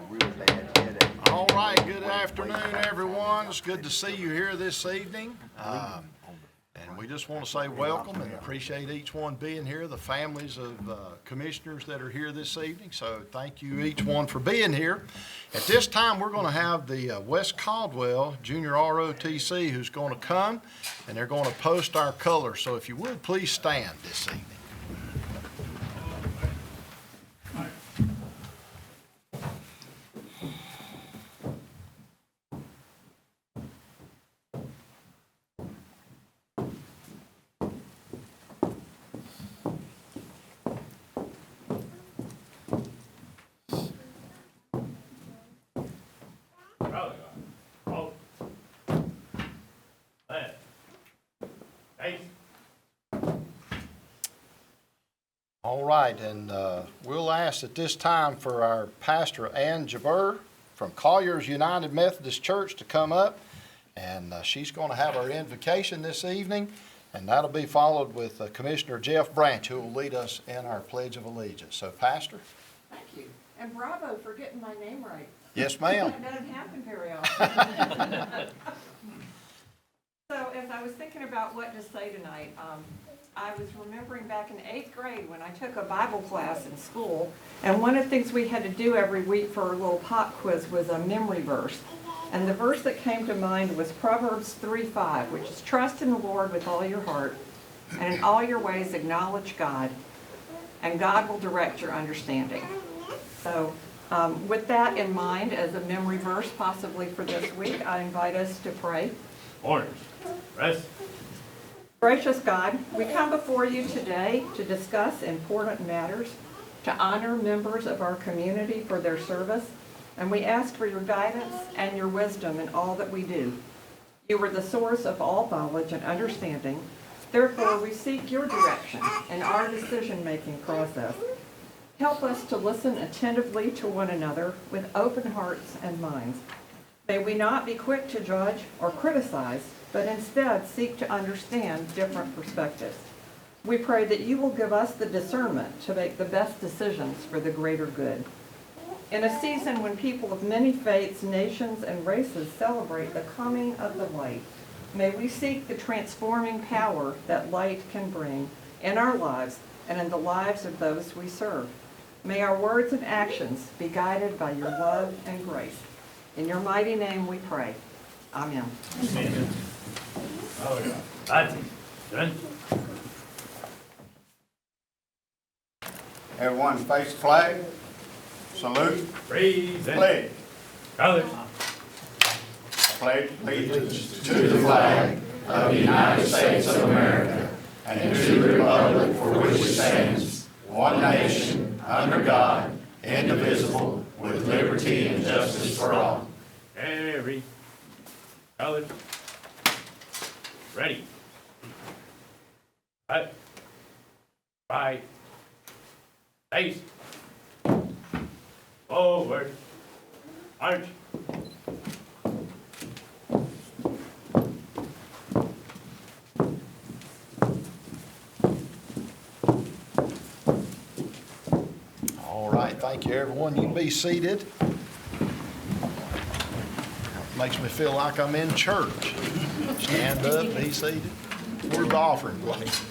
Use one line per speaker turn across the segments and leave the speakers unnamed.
real bad headache.
All right, good afternoon, everyone. It's good to see you here this evening. And we just want to say welcome and appreciate each one being here, the families of commissioners that are here this evening. So thank you each one for being here. At this time, we're going to have the West Caldwell Junior ROTC who's going to come, and they're going to post our colors. So if you would, please stand this evening. All right, and we'll ask at this time for our pastor, Ann Jabber from Collier's United Methodist Church to come up, and she's going to have our invocation this evening, and that'll be followed with Commissioner Jeff Branch, who will lead us in our Pledge of Allegiance. So, Pastor.
Thank you, and bravo for getting my name right.
Yes, ma'am.
That doesn't happen very often. So, as I was thinking about what to say tonight, I was remembering back in 8th grade when I took a Bible class in school, and one of the things we had to do every week for our little pop quiz was a memory verse. And the verse that came to mind was Proverbs 3:5, which is trust in the Lord with all your heart, and in all your ways acknowledge God, and God will direct your understanding. So with that in mind as a memory verse possibly for this week, I invite us to pray.
Orders. Rest.
Gracious God, we come before you today to discuss important matters, to honor members of our community for their service, and we ask for your guidance and your wisdom in all that we do. You are the source of all knowledge and understanding. Therefore, we seek your direction in our decision-making process. Help us to listen attentively to one another with open hearts and minds. May we not be quick to judge or criticize, but instead seek to understand different perspectives. We pray that you will give us the discernment to make the best decisions for the greater good. In a season when people of many faiths, nations, and races celebrate the coming of the light, may we seek the transforming power that light can bring in our lives and in the lives of those we serve. May our words and actions be guided by your love and grace. In your mighty name we pray. Amen.
Amen. That's it. Done.
Everyone face the flag. Salute.
Praise and
Pledge.
colors.
Pledge allegiance to the flag of the United States of America and to the republic for which it stands, one nation, under God, indivisible, with liberty and justice for all.
Every color. Ready. Cut. Right. Face. Forward. March.
All right, thank you, everyone. You can be seated. Makes me feel like I'm in church. Stand up, be seated. Where's the offering plate?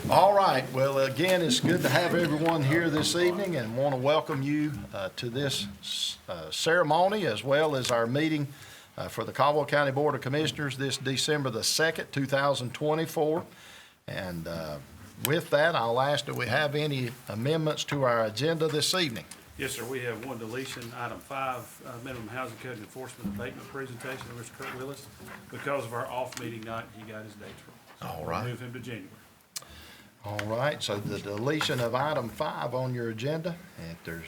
All right, well, again, it's good to have everyone here this evening and want to welcome you to this ceremony as well as our meeting for the Caldwell County Board of Commissioners this December the 2nd, 2024. And with that, I'll ask, do we have any amendments to our agenda this evening?
Yes, sir. We have one deletion, item 5, minimum housing code enforcement abatement presentation of Mr. Kurt Willis. Because of our off meeting night, he got his dates wrong. So
All right.
we'll move him to January.
All right, so the deletion of item 5 on your agenda. If there's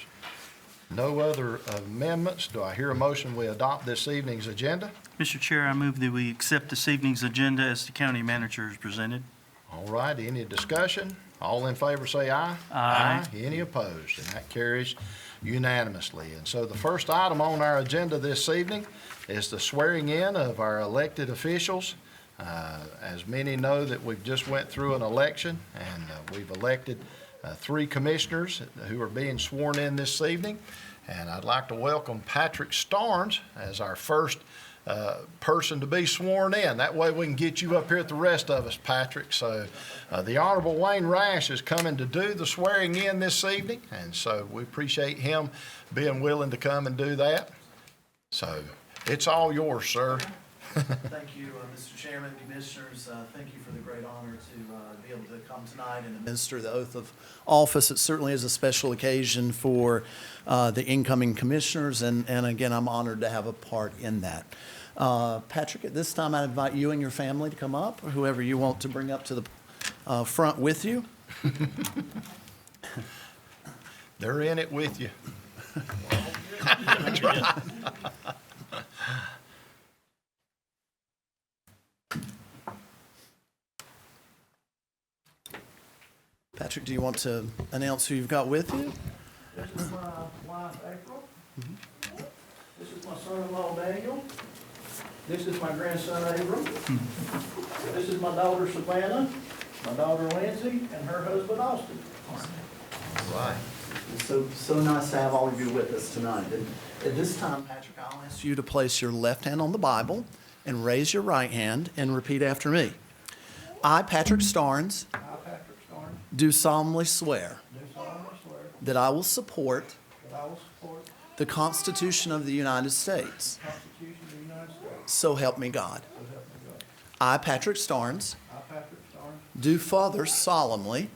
no other amendments, do I hear a motion we adopt this evening's agenda?
Mr. Chair, I move that we accept this evening's agenda as the county manager has presented.
All right, any discussion? All in favor say aye.
Aye.
Any opposed? And that carries unanimously. And so the first item on our agenda this evening is the swearing in of our elected officials. As many know that we've just went through an election and we've elected three commissioners who are being sworn in this evening. And I'd like to welcome Patrick Starnes as our first person to be sworn in. That way we can get you up here with the rest of us, Patrick. So the Honorable Wayne Rash is coming to do the swearing in this evening, and so we appreciate him being willing to come and do that. So it's all yours, sir.
Thank you, Mr. Chairman, Commissioners. Thank you for the great honor to be able to come tonight and administer the oath of office. It certainly is a special occasion for the incoming commissioners, and again, I'm honored to have a part in that. Patrick, at this time, I invite you and your family to come up, or whoever you want to bring up to the front with you.
They're in it with you.
Patrick, do you want to announce who you've got with you?
This is my wife, April. This is my son-in-law, Daniel. This is my grandson, Abram. This is my daughter, Savannah, my daughter, Lindsay, and her husband, Austin.
Right.
It's so nice to have all of you with us tonight. And at this time, Patrick, I'll ask you to place your left hand on the Bible and raise your right hand and repeat after me. I, Patrick Starnes,
I, Patrick Starnes,
do solemnly swear
do solemnly swear
that I will support
that I will support
the Constitution of the United States.
the Constitution of the United States,
So help me God.
so help me God.
I, Patrick Starnes,
I, Patrick Starnes,
do further solemnly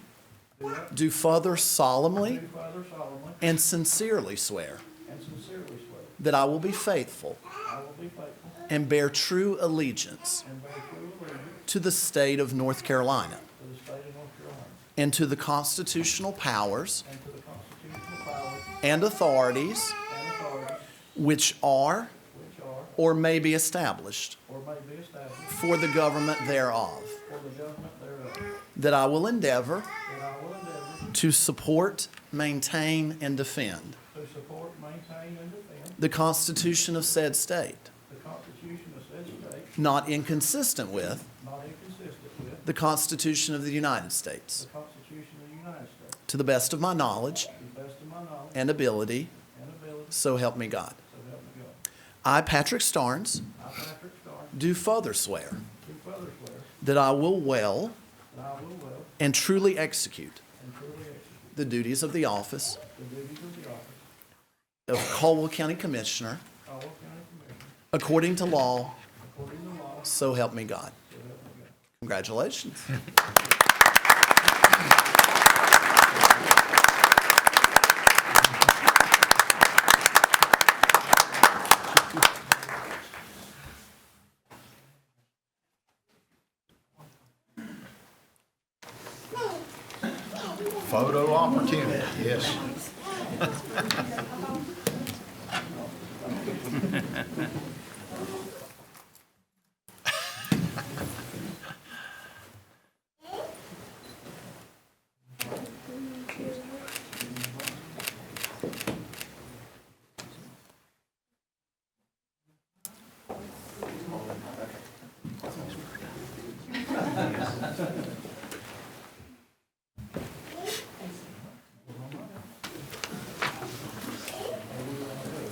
do what?
Do further solemnly
Do further solemnly
and sincerely swear
and sincerely swear
that I will be faithful
I will be faithful
and bear true allegiance
and bear true allegiance
to the state of North Carolina
to the state of North Carolina
and to the constitutional powers
and to the constitutional powers
and authorities
and authorities
which are
which are
or may be established
or may be established
for the government thereof,
for the government thereof,
that I will endeavor
that I will endeavor
to support, maintain, and defend
to support, maintain, and defend
the Constitution of said state,
the Constitution of said state,
not inconsistent with
not inconsistent with
the Constitution of the United States,
the Constitution of the United States,
to the best of my knowledge
to the best of my knowledge
and ability,
and ability,
so help me God.
so help me God.
I, Patrick Starnes,
I, Patrick Starnes,
do further swear
do further swear
that I will well
that I will well
and truly execute
and truly execute
the duties of the office
the duties of the office
of Caldwell County Commissioner
of Caldwell County Commissioner
according to law,
according to law,
so help me God.
so help me God.
Congratulations.
Photo opportunity, yes.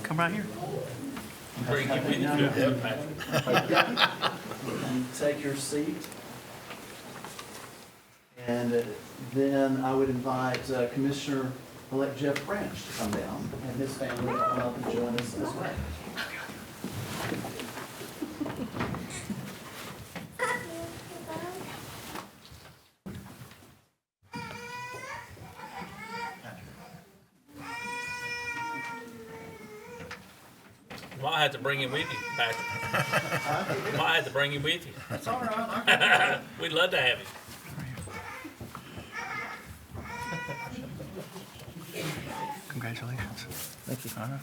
Come right here.
Take your seat. And then I would invite Commissioner-elect Jeff Branch to come down and his family to come up and join us as well.
You might have to bring him with you, Patrick. You might have to bring him with you.
That's all right.
We'd love to have him.
Congratulations.
Thank you.
All right.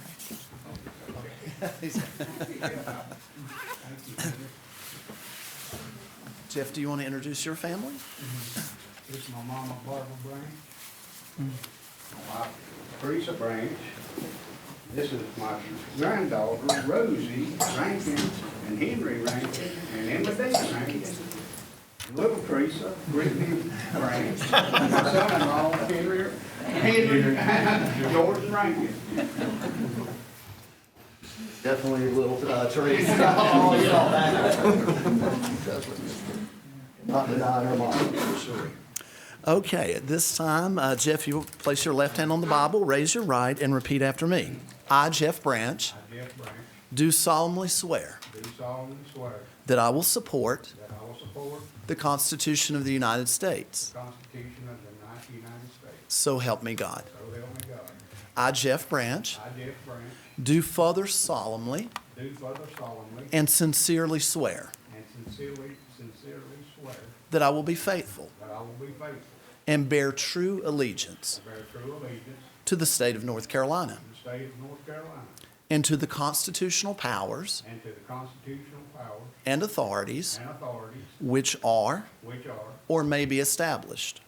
Jeff, do you want to introduce your family?
This is my mama, Barbara Branch.
My Teresa Branch. This is my granddaughters, Rosie Rankin and Henry Rankin and Emma Dean Rankin. little Teresa, Brittany Branch, and my son-in-law, Henry George Rankin.
Definitely little Teresa. Oh, you know that. Not denying her mom. Okay, at this time, Jeff, you will place your left hand on the Bible, raise your right, and repeat after me. I, Jeff Branch,
I, Jeff Branch,
do solemnly swear
do solemnly swear
that I will support
that I will support
the Constitution of the United States.
the Constitution of the United States.
So help me God.
So help me God.
I, Jeff Branch,
I, Jeff Branch,
do further solemnly
do further solemnly
and sincerely swear
and sincerely swear
that I will be faithful
that I will be faithful
and bear true allegiance
and bear true allegiance
to the state of North Carolina
to the state of North Carolina
and to the constitutional powers
and to the constitutional powers
and authorities
and authorities
which are
which are
or may be established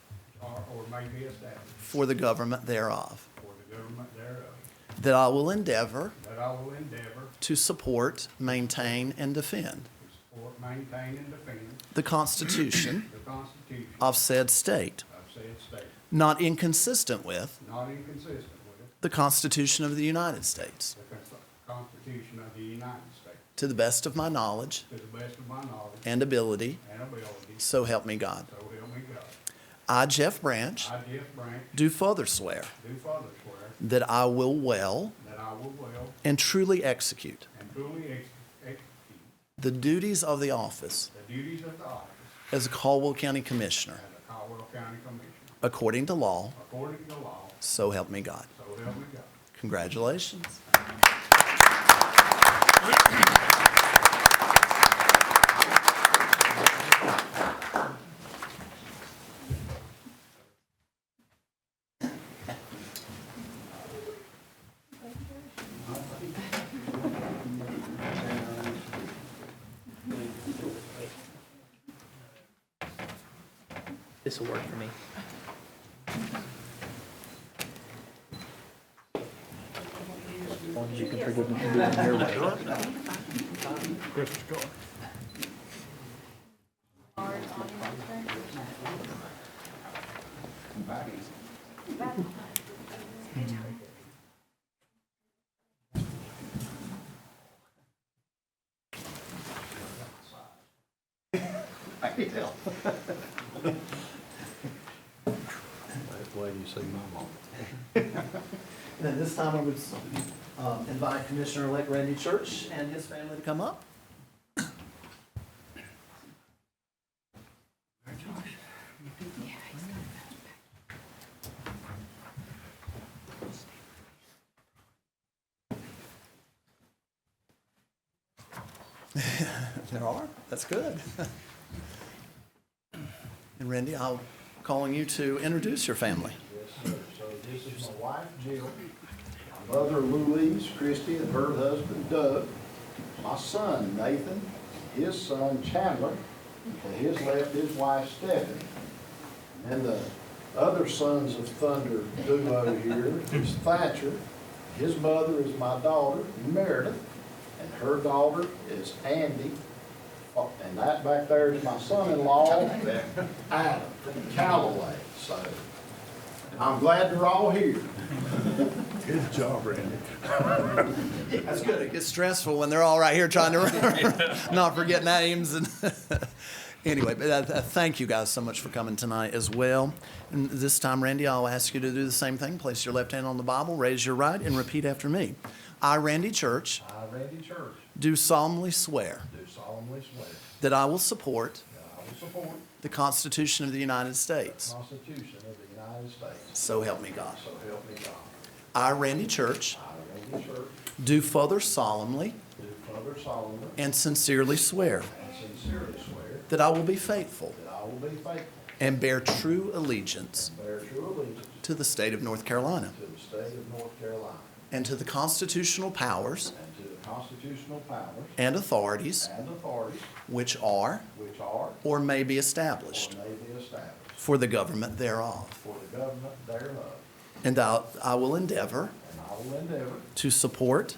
or may be established
for the government thereof,
for the government thereof,
that I will endeavor
that I will endeavor
to support, maintain, and defend
to support, maintain, and defend
the Constitution
the Constitution
of said state,
of said state,
not inconsistent with
not inconsistent with
the Constitution of the United States,
the Constitution of the United States,
to the best of my knowledge
to the best of my knowledge
and ability,
and ability,
so help me God.
so help me God.
I, Jeff Branch,
I, Jeff Branch,
do further swear
do further swear
that I will well
that I will well
and truly execute
and truly execute
the duties of the office
the duties of the office
as a Caldwell County Commissioner,
as a Caldwell County Commissioner,
according to law,
according to law,
so help me God.
so help me God.
Congratulations.
This will work for me. As long as you can forgive me for doing it your way.
I can tell. Wait till you see my mom.
And at this time, I would invite Commissioner-elect Randy Church and his family to come up. There are. That's good. And Randy, I'm calling you to introduce your family.
Yes, sir. So this is my wife, Jill, my mother, Louise, Christy, and her husband, Doug, my son, Nathan, his son, Chandler, to his left, his wife, Stephanie. And the other Sons of Thunder duo here is Thatcher. His mother is my daughter, Meredith, and her daughter is Andy. And that back there is my son-in-law, Adam Caldwell. So I'm glad they're all here. Good job, Randy.
That's good. It gets stressful when they're all right here trying to not forget names. And anyway, but thank you guys so much for coming tonight as well. And this time, Randy, I'll ask you to do the same thing. Place your left hand on the Bible, raise your right, and repeat after me. I, Randy Church,
I, Randy Church,
do solemnly swear
do solemnly swear
that I will support
that I will support
the Constitution of the United
the
States.
Constitution of the United States.
So help me God.
So help me God.
I, Randy Church,
I, Randy Church,
do further solemnly
do further solemnly
and sincerely swear
and sincerely swear
that I will be faithful
that I will be faithful
and bear true allegiance
and bear true allegiance
to the state of North Carolina
to the state of North Carolina
and to the constitutional powers
and to the constitutional powers
and authorities
and authorities
which are
which are
or may be
or
established
may be established
for the government thereof.
for the government thereof.
And I will endeavor
And I will endeavor
to support,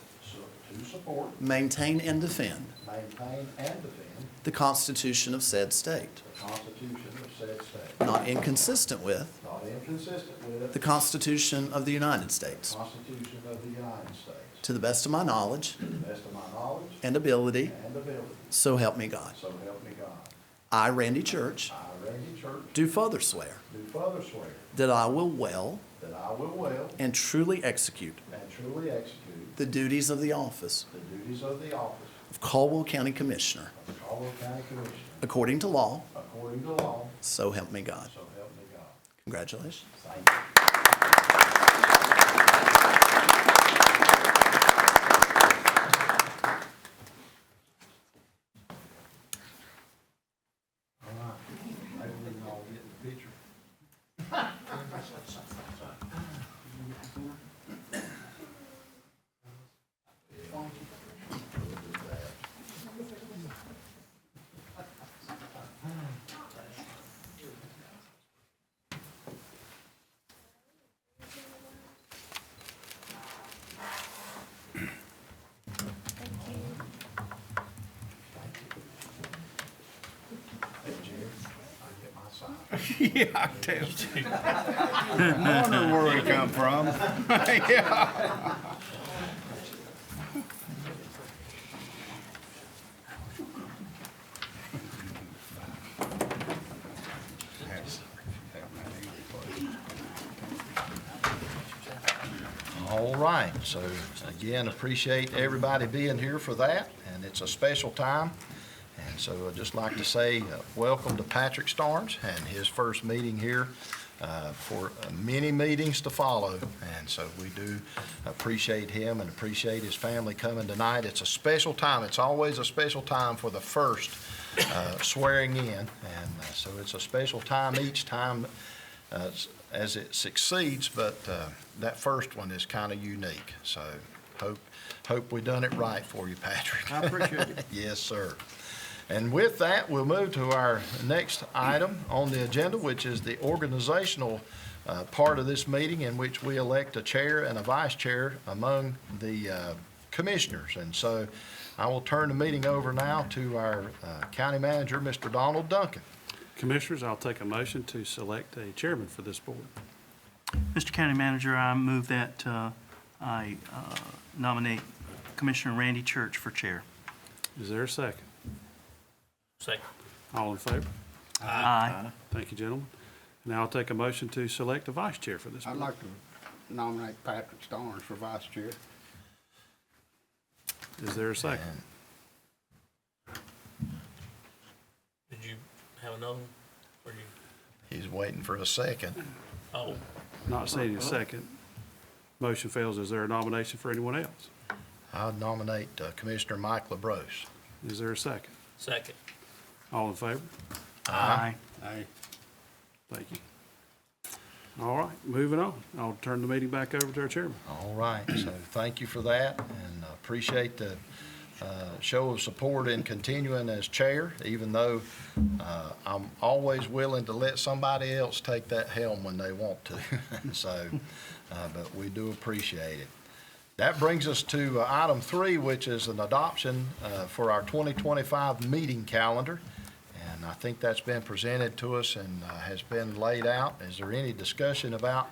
to support,
maintain, and defend
maintain, and defend
the Constitution of said state,
the Constitution
not inconsistent with
not inconsistent with
the Constitution of the United States,
the Constitution of the United States,
to the best of my knowledge
to the best of my knowledge
and ability,
and ability,
so help me God.
so help me God.
I, Randy Church,
I, Randy Church,
do further swear
do further swear
that I will well
that I will well
and truly execute
and truly execute
the duties of the office
the duties of the office
of Caldwell County Commissioner
of the Caldwell County Commissioner
according to law,
according to law,
so help me God.
so help me God.
Congratulations.
Thank you. All right, maybe we can all get in the picture. Hey, Jerry, I get my sign.
Yeah, I tell you. I wonder where it come from. Yeah.
All right, so again, appreciate everybody being here for that, and it's a special time. And so I'd just like to say, welcome to Patrick Starnes and his first meeting here for many meetings to follow. And so we do appreciate him and appreciate his family coming tonight. It's a special time. It's always a special time for the first swearing in. And so it's a special time each time as it succeeds, but that first one is kind of unique. So hope we done it right for you, Patrick.
I appreciate it.
Yes, sir. And with that, we'll move to our next item on the agenda, which is the organizational part of this meeting, in which we elect a chair and a vice chair among the commissioners. And so I will turn the meeting over now to our county manager, Mr. Donald Duncan.
Commissioners, I'll take a motion to select a chairman for this board.
Mr. County Manager, I move that I nominate Commissioner Randy Church for chair.
Is there a second?
Second.
All in favor?
Aye.
Thank you, gentlemen. Now I'll take a motion to select a vice chair for this
I'd
board.
like to nominate Patrick Starnes for vice chair.
Is there a second?
Did you have another one? Or you,
He's waiting for a second.
oh,
Not seeing a second. Motion fails. Is there a nomination for anyone else?
I'll nominate Commissioner Mike LaBrosse.
Is there a second?
second.
All in favor?
Aye.
Aye.
Thank you. All right, moving on. I'll turn the meeting back over to our chairman.
All right, so thank you for that, and appreciate the show of support in continuing as chair, even though I'm always willing to let somebody else take that helm when they want to. So, but we do appreciate it. That brings us to item 3, which is an adoption for our 2025 meeting calendar. And I think that's been presented to us and has been laid out. Is there any discussion about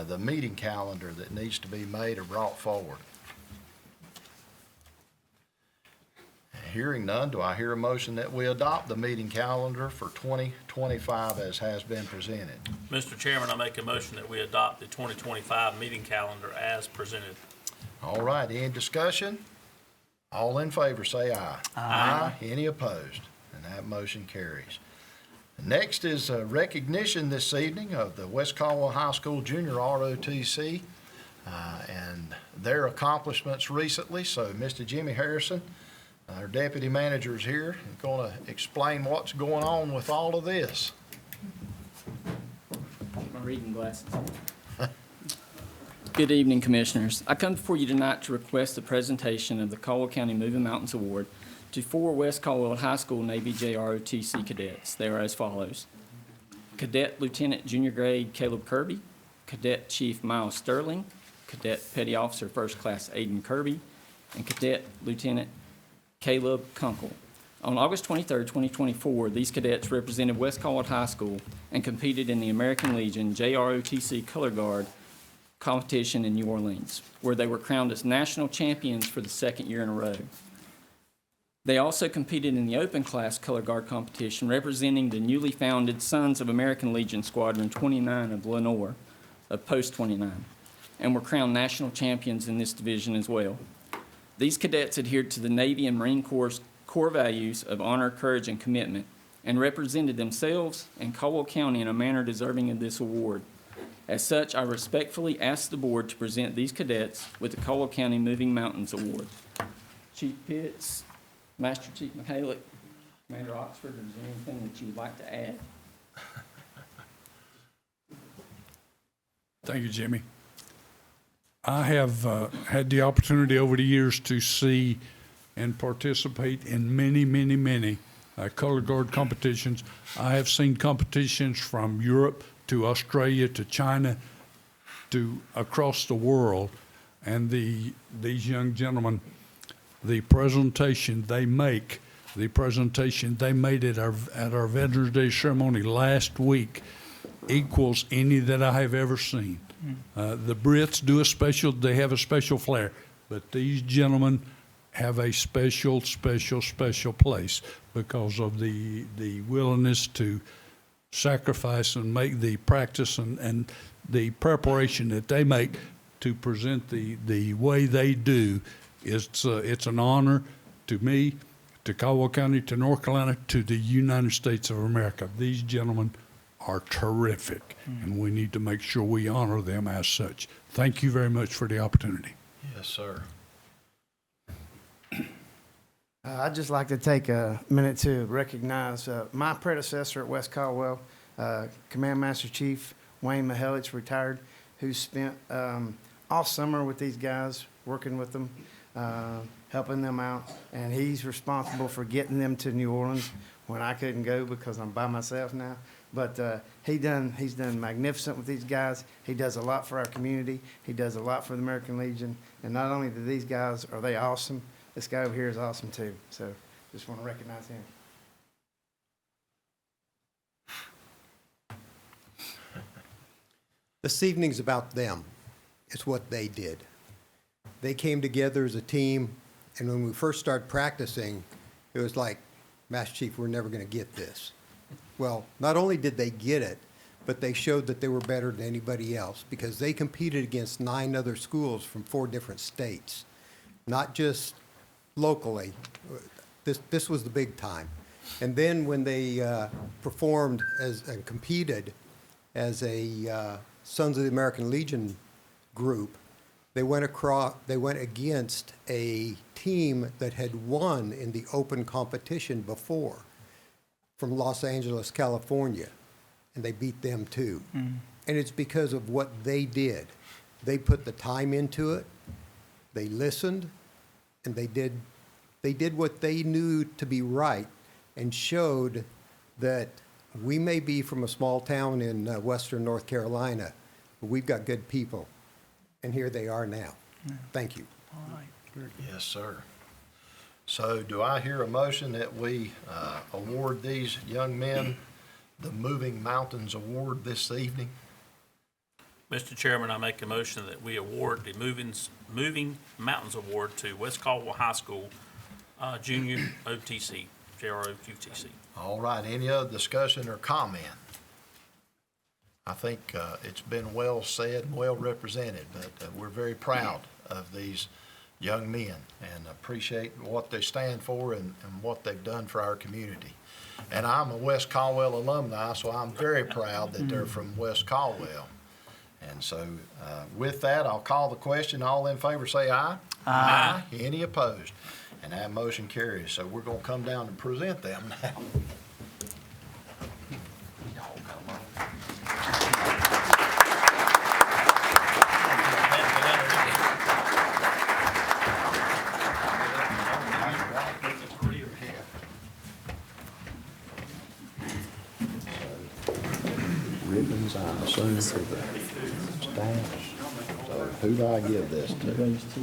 the meeting calendar that needs to be made or brought forward? Hearing none, do I hear a motion that we adopt the meeting calendar for 2025 as has been presented?
Mr. Chairman, I make a motion that we adopt the 2025 meeting calendar as presented.
All right, any discussion? All in favor, say aye. Aye. Any opposed? And that motion carries. Next is a recognition this evening of the West Caldwell High School Junior ROTC and their accomplishments recently. So Mr. Jimmy Harrison, our deputy manager, is here and going to explain what's going on with all of this.
My reading glasses. Good evening, Commissioners. I come before you tonight to request the presentation of the Caldwell County Moving Mountains Award to 4 West Caldwell High School Navy JROTC cadets. They are as follows: Cadet Lieutenant Junior Grade Caleb Kirby, Cadet Chief Miles Sterling, Cadet Petty Officer First Class Aiden Kirby, and Cadet Lieutenant Caleb Kunkel. On August 23, 2024, these cadets represented West Caldwell High School and competed in the American Legion JROTC Color Guard competition in New Orleans, where they were crowned as national champions for the second year in a row. They also competed in the open class color guard competition, representing the newly founded Sons of American Legion Squadron 29 of Lenore, of Post 29, and were crowned national champions in this division as well. These cadets adhered to the Navy and Marine Corps' core values of honor, courage, and commitment, and represented themselves and Caldwell County in a manner deserving of this award. As such, I respectfully ask the board to present these cadets with the Caldwell County Moving Mountains Award. Chief Pitts, Master Chief Michaelic, Commander Oxford, is there anything that you would like to add?
Thank you, Jimmy. I have had the opportunity over the years to see and participate in many color guard competitions. I have seen competitions from Europe to Australia to China to across the world, and these young gentlemen, the presentation they made at our Veterans Day ceremony last week equals any that I have ever seen. The Brits they have a special flair, but these gentlemen have a special place because of the willingness to sacrifice and make the practice and the preparation that they make to present the way they do. It's an honor to me, to Caldwell County, to North Carolina, to the United States of America. These gentlemen are terrific, and we need to make sure we honor them as such. Thank you very much for the opportunity.
Yes, sir.
I'd just like to take a minute to recognize my predecessor at West Caldwell, Command Master Chief Wayne Michaelic, retired, who spent all summer with these guys, working with them, helping them out, and he's responsible for getting them to New Orleans when I couldn't go because I'm by myself now. But he's done magnificent with these guys. He does a lot for our community. He does a lot for the American Legion. And not only do these guys, are they awesome, this guy over here is awesome too. So just want to recognize him.
This evening's about them. It's what they did. They came together as a team, and when we first started practicing, it was like, Master Chief, we're never going to get this. Well, not only did they get it, but they showed that they were better than anybody else because they competed against 9 other schools from 4 different states, not just locally. This was the big time. And then when they performed and competed as a Sons of the American Legion group, they went against a team that had won in the open competition before from Los Angeles, California, and they beat them too. And it's because of what they did. They put the time into it, they listened, and they did what they knew to be right and showed that we may be from a small town in western North Carolina, but we've got good people, and here they are now. Thank you.
All right.
Yes, sir. So do I hear a motion that we award these young men the Moving Mountains Award this evening?
Mr. Chairman, I make a motion that we award the Moving Mountains Award to West Caldwell High School Junior OTC, JROTC.
All right, any other discussion or comment? I think it's been well said and well represented, but we're very proud of these young men and appreciate what they stand for and what they've done for our community. And I'm a West Caldwell alumni, so I'm very proud that they're from West Caldwell. And so with that, I'll call the question. All in favor say aye. Aye. Any opposed? And that motion carries. So we're going to come down and present them now. Ribbons, I assume, for the staff. So who do I give this
It
to?
goes to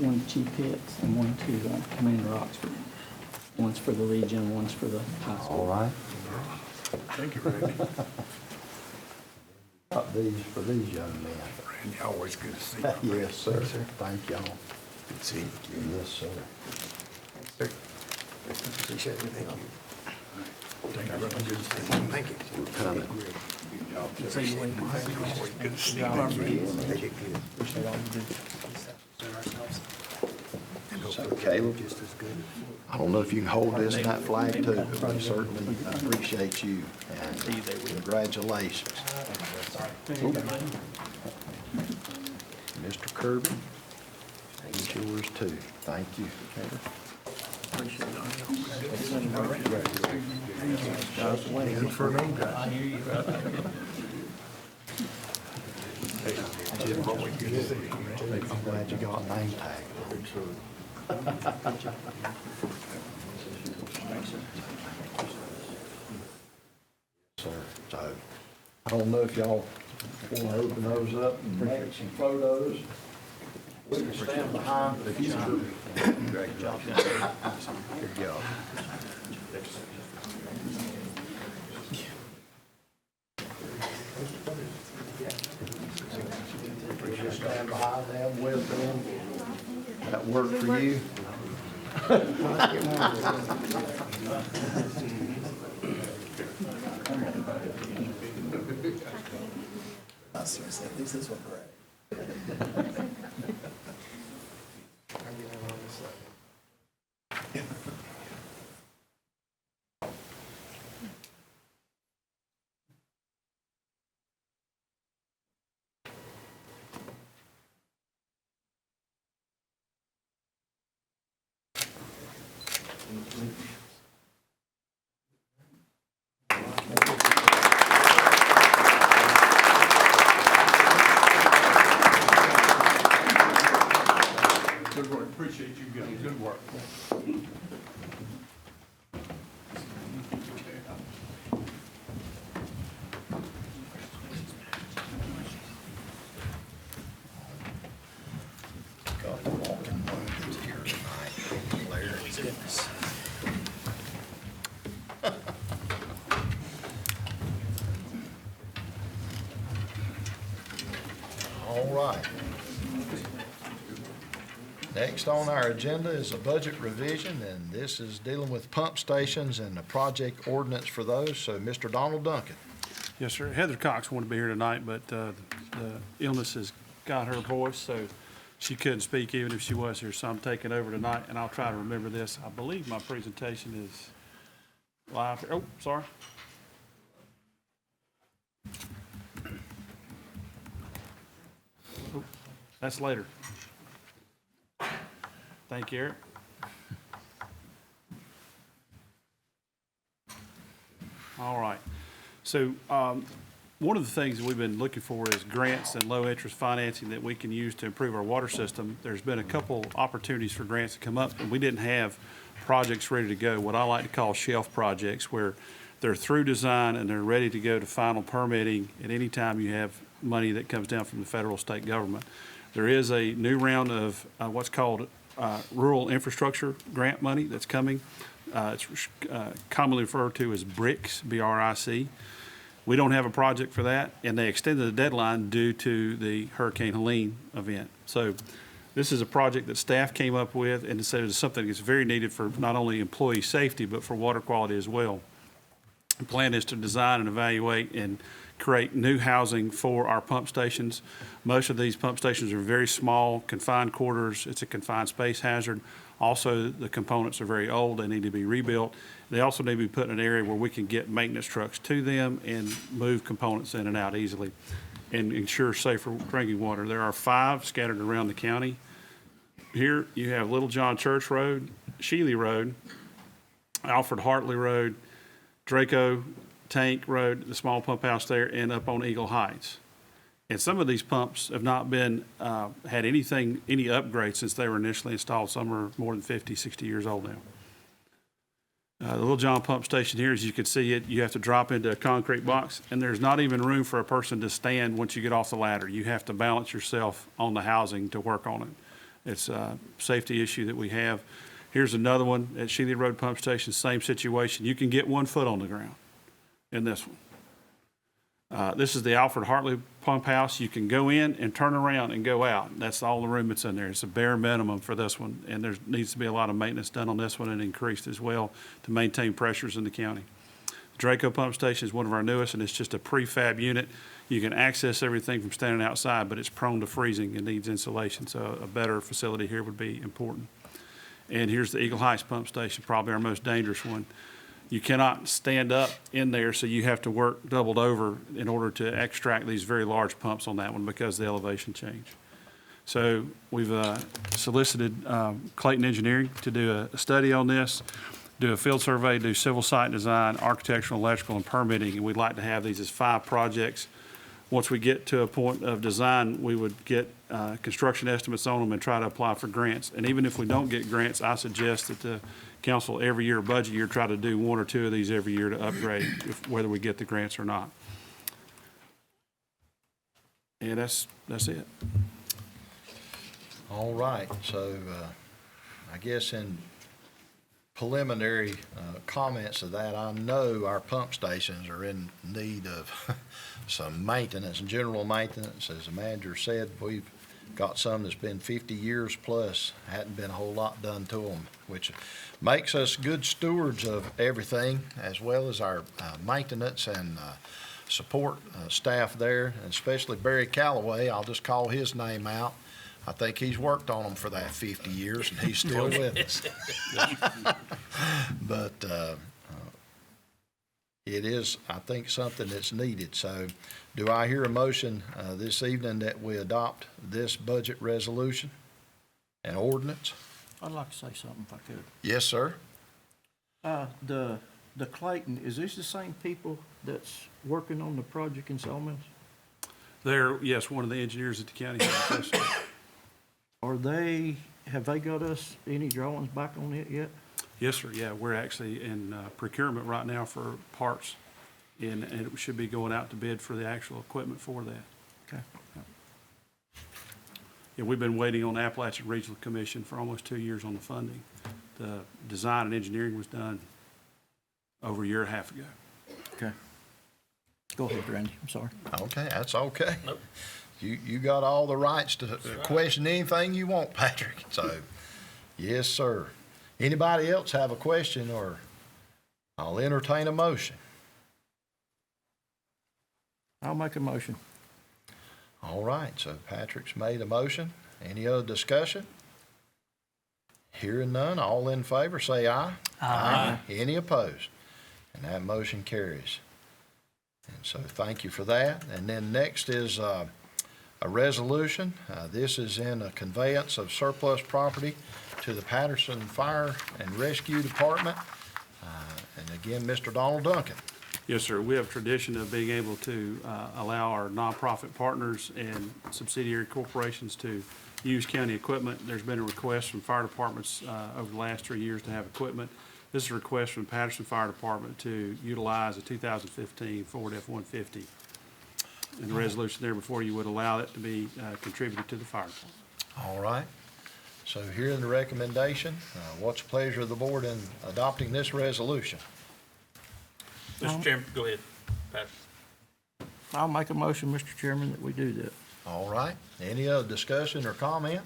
one to Chief Pitts and one to Commander Oxford. One's for the Legion, one's for the high school.
All right.
Thank you, Randy.
Got these for these young men.
Randy, always good to see you.
Yes, sir. Thank y'all. Good to see you. Yes, sir.
Appreciate it. Thank you.
Thank you, brother. Good to see you.
Thank you.
Coming.
So you wait.
Good to see you.
Thank you.
Appreciate all you do.
Caleb, I don't know if you can hold this and that flag too, but we certainly appreciate you and congratulations. Mr. Kirby, here's yours too. Thank you. I'm glad you got a name tag. Sir, so I don't know if y'all want to open those up and make some photos. We can stand behind, but if you Great job. Here you go. Just stand behind them with them. That work for you?
This is what great.
Good work. Appreciate you guys. Good work.
Got the walking wounded here tonight. Larry's goodness. All right. Next on our agenda is a budget revision, and this is dealing with pump stations and the project ordinance for those. So, Mr. Donald Duncan.
Yes, sir. Heather Cox wanted to be here tonight, but the illness has got her voice, so she couldn't speak even if she was here. So I'm taking over tonight, and I'll try to remember this. I believe my presentation is live. Oh, sorry. Oh, that's later. Thank you, Eric. All right. So one of the things that we've been looking for is grants and low-interest financing that we can use to improve our water system. There's been a couple opportunities for grants to come up, and we didn't have projects ready to go, what I like to call shelf projects, where they're through design and they're ready to go to final permitting at any time you have money that comes down from the federal state government. There is a new round of what's called rural infrastructure grant money that's coming. It's commonly referred to as BRICS, B-R-I-C. We don't have a project for that, and they extended the deadline due to the Hurricane Helene event. So this is a project that staff came up with and said it's something that's very needed for not only employee safety, but for water quality as well. The plan is to design and evaluate and create new housing for our pump stations. Most of these pump stations are very small, confined quarters. It's a confined space hazard. Also, the components are very old. They need to be rebuilt. They also need to be put in an area where we can get maintenance trucks to them and move components in and out easily and ensure safer drinking water. There are 5 scattered around the county. Here you have Little John Church Road, Shealy Road, Alfred Hartley Road, Draco Tank Road, the small pump house there, and up on Eagle Heights. And some of these pumps have not been, had any upgrades since they were initially installed. Some are more than 50, 60 years old now. The Little John pump station here, as you can see it, you have to drop into a concrete box, and there's not even room for a person to stand once you get off the ladder. You have to balance yourself on the housing to work on it. It's a safety issue that we have. Here's another one at Shealy Road Pump Station, same situation. You can get 1 foot on the ground in this one. This is the Alfred Hartley Pump House. You can go in and turn around and go out. That's all the room that's in there. It's a bare minimum for this one, and there needs to be a lot of maintenance done on this one and increased as well to maintain pressures in the county. Draco Pump Station is one of our newest, and it's just a prefab unit. You can access everything from standing outside, but it's prone to freezing and needs insulation, so a better facility here would be important. And here's the Eagle Heights Pump Station, probably our most dangerous one. You cannot stand up in there, so you have to work doubled over in order to extract these very large pumps on that one because of the elevation change. So we've solicited Clayton Engineering to do a study on this, do a field survey, do civil site design, architectural, electrical, and permitting, and we'd like to have these as 5 projects. Once we get to a point of design, we would get construction estimates on them and try to apply for grants. And even if we don't get grants, I suggest that the council every year, budget year, try to do 1 or 2 of these every year to upgrade, whether we get the grants or not. And that's it.
All right, so I guess in preliminary comments of that, I know our pump stations are in need of some maintenance, general maintenance. As the manager said, we've got some that's been 50 years plus, hadn't been a whole lot done to them, which makes us good stewards of everything, as well as our maintenance and support staff there, and especially Barry Calloway. I'll just call his name out. I think he's worked on them for that 50 years, and he's still with us. But it is, I think, something that's needed. So do I hear a motion this evening that we adopt this budget resolution and ordinance?
I'd like to say something if I could.
Yes, sir.
The Clayton, is this the same people that's working on the project in Sawmills?
They're, yes, one of the engineers at the county.
Have they got us any drawings back on it yet?
Yes, sir, yeah, we're actually in procurement right now for parts, and it should be going out to bid for the actual equipment for that.
Okay.
Yeah, we've been waiting on the Appalachian Regional Commission for almost 2 years on the funding. The design and engineering was done over a year and a half ago.
Okay. Go ahead, Randy, I'm sorry.
Okay, that's okay.
Nope.
You got all the rights to question anything you want, Patrick. So, yes, sir. Anybody else have a question, or I'll entertain a motion?
I'll make a motion.
All right, so Patrick's made a motion. Any other discussion? Hearing none, all in favor say aye. Aye. Any opposed? And that motion carries. And so thank you for that. And then next is a resolution. This is in a conveyance of surplus property to the Patterson Fire and Rescue Department. And again, Mr. Donald Duncan.
Yes, sir. We have a tradition of being able to allow our nonprofit partners and subsidiary corporations to use county equipment. There's been a request from fire departments over the last 3 years to have equipment. This is a request from Patterson Fire Department to utilize a 2015 Ford F-150. And the resolution there before you would allow it to be contributed to the fire department.
All right. So hearing the recommendation, what's the pleasure of the board in adopting this resolution?
Mr. Chairman, go ahead, Patrick.
I'll make a motion, Mr. Chairman, that we do that.
All right. Any other discussion or comment?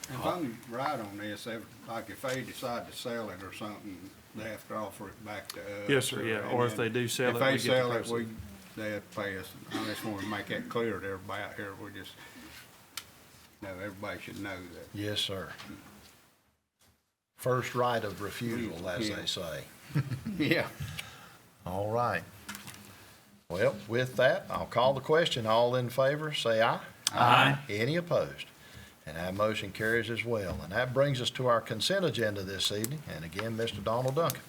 If I'm right on this, like if they decide to sell it or something, they have to offer it back to us.
Yes, sir, yeah. Or if they do sell it,
If
we
they
get the
sell it,
proceeds.
they have to pay us. I just want to make that clear to everybody out here. We just, everybody should know that.
Yes, sir. First right of refusal, as they say.
Yeah.
All right. Well, with that, I'll call the question. All in favor, say aye.
Aye.
Any opposed? And that motion carries as well. And that brings us to our consent agenda this evening. And again, Mr. Donald Duncan.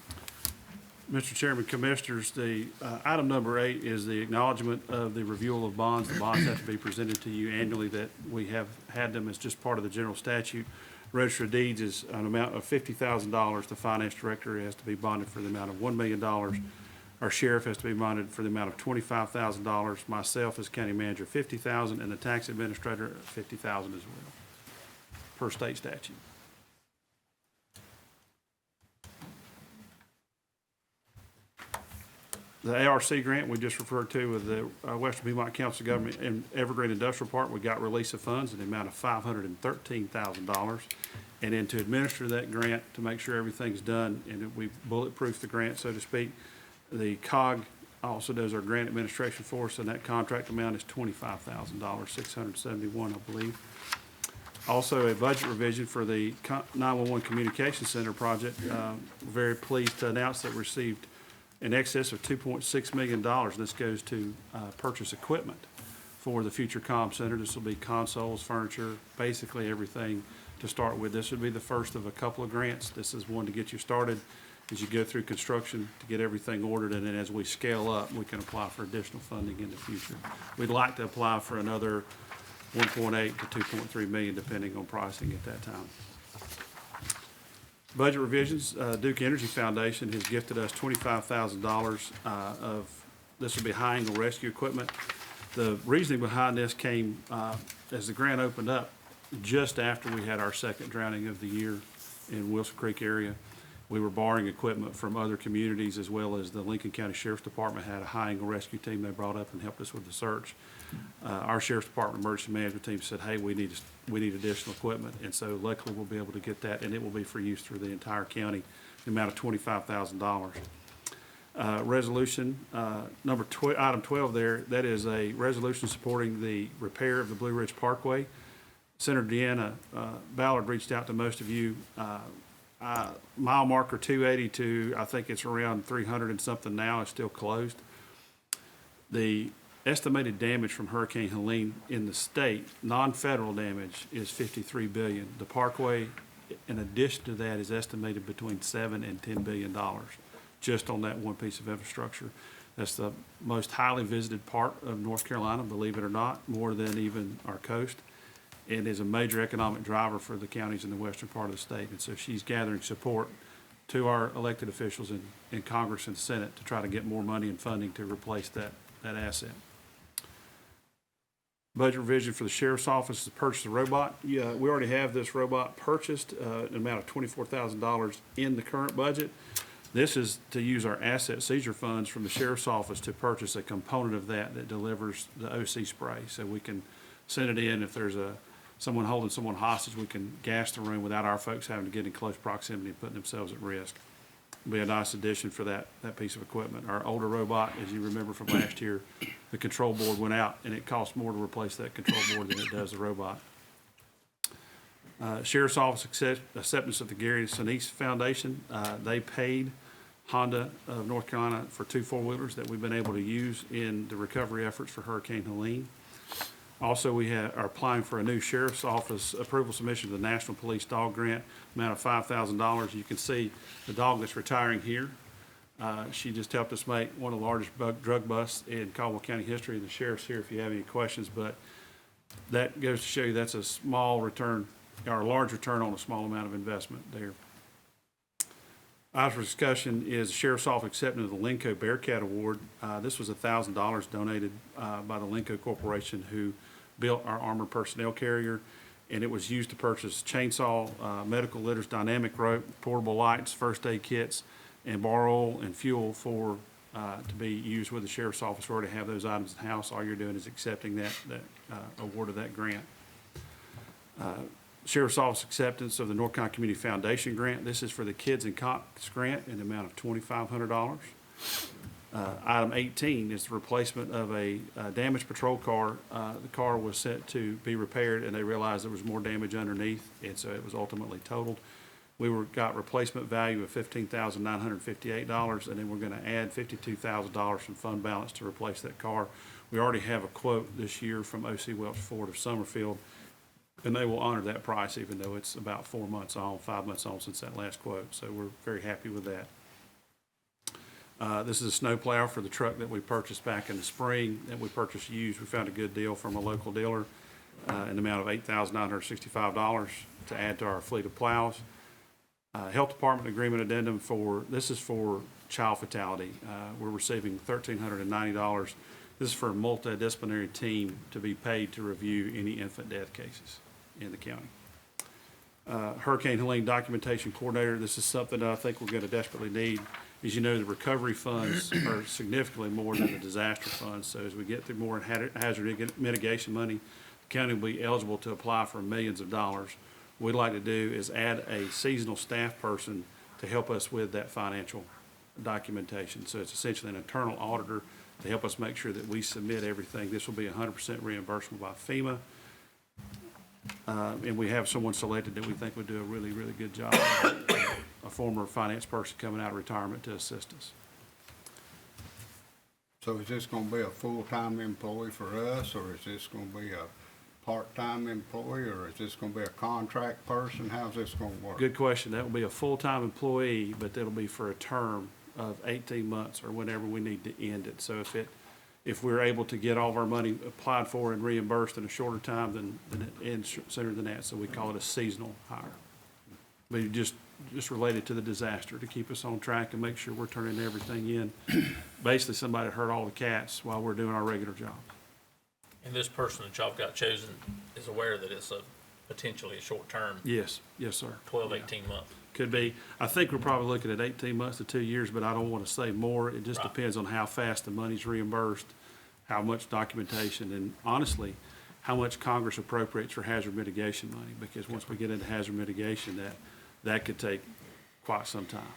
Mr. Chairman, Commissioners, the item number 8 is the acknowledgement of the review of bonds. The bonds have to be presented to you annually, that we have had them as just part of the general statute. Register of Deeds is an amount of $50,000. The finance director has to be bonded for the amount of $1 million. Our sheriff has to be bonded for the amount of $25,000. Myself as county manager, $50,000, and the tax administrator, $50,000 as well, per state statute. The ARC grant we just referred to with the Western Piedmont Council of Government and Evergreen Industrial Park, we got release of funds in the amount of $513,000. And then to administer that grant, to make sure everything's done and that we bulletproof the grant, so to speak, the COG also does our grant administration for us, and that contract amount is $25,000, $671, I believe. Also, a budget revision for the 911 Communication Center project. Very pleased to announce that we received in excess of $2.6 million. This goes to purchase equipment for the future comm center. This will be consoles, furniture, basically everything to start with. This would be the first of a couple of grants. This is one to get you started as you go through construction to get everything ordered, and then as we scale up, we can apply for additional funding in the future. We'd like to apply for another 1.8 to 2.3 million, depending on pricing at that time. Budget revisions, Duke Energy Foundation has gifted us $25,000 of, this will be high angle rescue equipment. The reasoning behind this came as the grant opened up just after we had our second drowning of the year in Wilson Creek area. We were borrowing equipment from other communities, as well as the Lincoln County Sheriff's Department had a high angle rescue team they brought up and helped us with the search. Our Sheriff's Department emergency management team said, hey, we need additional equipment, and so luckily we'll be able to get that, and it will be for use through the entire county, the amount of $25,000. Resolution item 12 there, that is a resolution supporting the repair of the Blue Ridge Parkway. Senator Deanna Ballard reached out to most of you. Mile marker 282, I think it's around 300 and something now, is still closed. The estimated damage from Hurricane Helene in the state, non-federal damage, is $53 billion. The Parkway, in addition to that, is estimated between $7 and $10 billion just on that one piece of infrastructure. That's the most highly visited part of North Carolina, believe it or not, more than even our coast. It is a major economic driver for the counties in the western part of the state. And so she's gathering support to our elected officials in Congress and Senate to try to get more money and funding to replace that asset. Budget revision for the Sheriff's Office to purchase a robot. Yeah, we already have this robot purchased, an amount of $24,000 in the current budget. This is to use our asset seizure funds from the Sheriff's Office to purchase a component of that delivers the OC spray. So we can send it in if there's someone holding someone hostage, we can gas the room without our folks having to get in close proximity and putting themselves at risk. It'll be a nice addition for that piece of equipment. Our older robot, as you remember from last year, the control board went out, and it cost more to replace that control board than it does the robot. Sheriff's Office acceptance of the Gary Sinise Foundation. They paid Honda of North Carolina for 2 4-wheelers that we've been able to use in the recovery efforts for Hurricane Helene. Also, we are applying for a new Sheriff's Office approval submission to the National Police Dog Grant, amount of $5,000. You can see the dog that's retiring here. She just helped us make one of the largest drug busts in Caldwell County history. The sheriff's here if you have any questions, but that goes to show you that's a small return, or a large return on a small amount of investment there. Item for discussion is the Sheriff's Office acceptance of the Lenco Bearcat Award. This was $1,000 donated by the Lenco Corporation, who built our armored personnel carrier, and it was used to purchase chainsaw, medical litters, dynamic rope, portable lights, first aid kits, and bar oil and fuel for to be used with the Sheriff's Office. We already have those items in house. All you're doing is accepting that award of that grant. Sheriff's Office acceptance of the North Carolina Community Foundation grant. This is for the Kids in Cox grant in the amount of $2,500. Item 18 is the replacement of a damaged patrol car. The car was set to be repaired, and they realized there was more damage underneath, and so it was ultimately totaled. We got replacement value of $15,958, and then we're going to add $52,000 from fund balance to replace that car. We already have a quote this year from O.C. Welch Ford of Summerfield, and they will honor that price, even though it's about 5 months on since that last quote. So we're very happy with that. This is a snow plow for the truck that we purchased back in the spring that we purchased used. We found a good deal from a local dealer in the amount of $8,965 to add to our fleet of plows. Health Department agreement addendum this is for child fatality. We're receiving $1,390. This is for a multidisciplinary team to be paid to review any infant death cases in the county. Hurricane Helene documentation coordinator. This is something that I think we're going to desperately need As you know, the recovery funds are significantly more than the disaster funds. So as we get through more hazard mitigation money, the county will be eligible to apply for millions of dollars. What we'd like to do is add a seasonal staff person to help us with that financial documentation. So it's essentially an internal auditor to help us make sure that we submit everything. This will be 100% reimbursable by FEMA. And we have someone selected that we think would do a really, really good job. A former finance person coming out of retirement to assist us.
So is this gonna be a full-time employee for us, or is this gonna be a part-time employee, or is this gonna be a contract person? How's this gonna work?
Good question. That will be a full-time employee, but that'll be for a term of 18 months or whenever we need to end it. So if we're able to get all of our money applied for and reimbursed in a shorter time, then it ends sooner than that. So we call it a seasonal hire. But just related to the disaster, to keep us on track and make sure we're turning everything in. Basically, somebody hurt all the cats while we're doing our regular job.
And this person that y'all got chosen is aware that it's potentially a short-term,
Yes, yes, sir.
12, 18 month.
Could be. I think we're probably looking at 18 months to 2 years, but I don't want to say more. It just
Right.
depends on how fast the money's reimbursed, how much documentation, and honestly, how much Congress appropriates for hazard mitigation money, because once we get into hazard mitigation, that could take quite some time.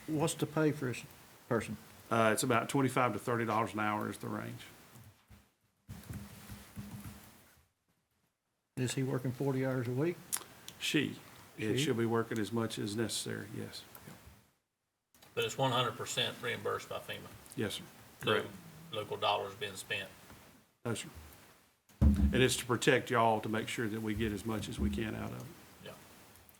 What's the pay for this person?
It's about $25 to $30 an hour is the range.
Is he working 40 hours a week?
And she'll be working as much as necessary, yes.
But it's 100% reimbursed by FEMA.
Yes, sir.
No
Correct.
local dollars being spent.
No, sir. And it's to protect y'all, to make sure that we get as much as we can out of it.
Yeah.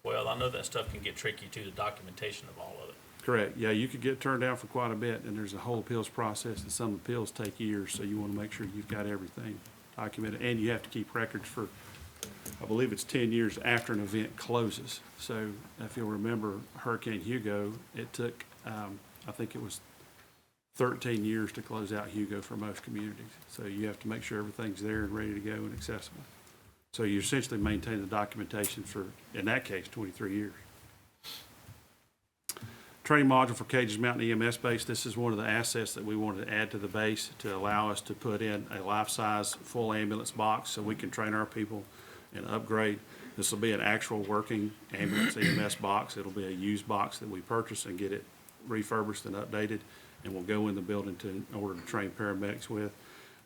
Well, I know that stuff can get tricky too, the documentation of all of it.
Correct. Yeah, you could get turned down for quite a bit, and there's a whole appeals process, and some appeals take years, so you want to make sure you've got everything documented. And you have to keep records for, I believe it's 10 years after an event closes. So if you'll remember Hurricane Hugo, it took, I think it was 13 years to close out Hugo for most communities. So you have to make sure everything's there and ready to go and accessible. So you essentially maintain the documentation for, in that case, 23 years. Training module for Cages Mountain EMS base. This is one of the assets that we wanted to add to the base to allow us to put in a life-size full ambulance box so we can train our people and upgrade. This will be an actual working ambulance EMS box. It'll be a used box that we purchase and get it refurbished and updated, and we'll go in the building in order to train paramedics with.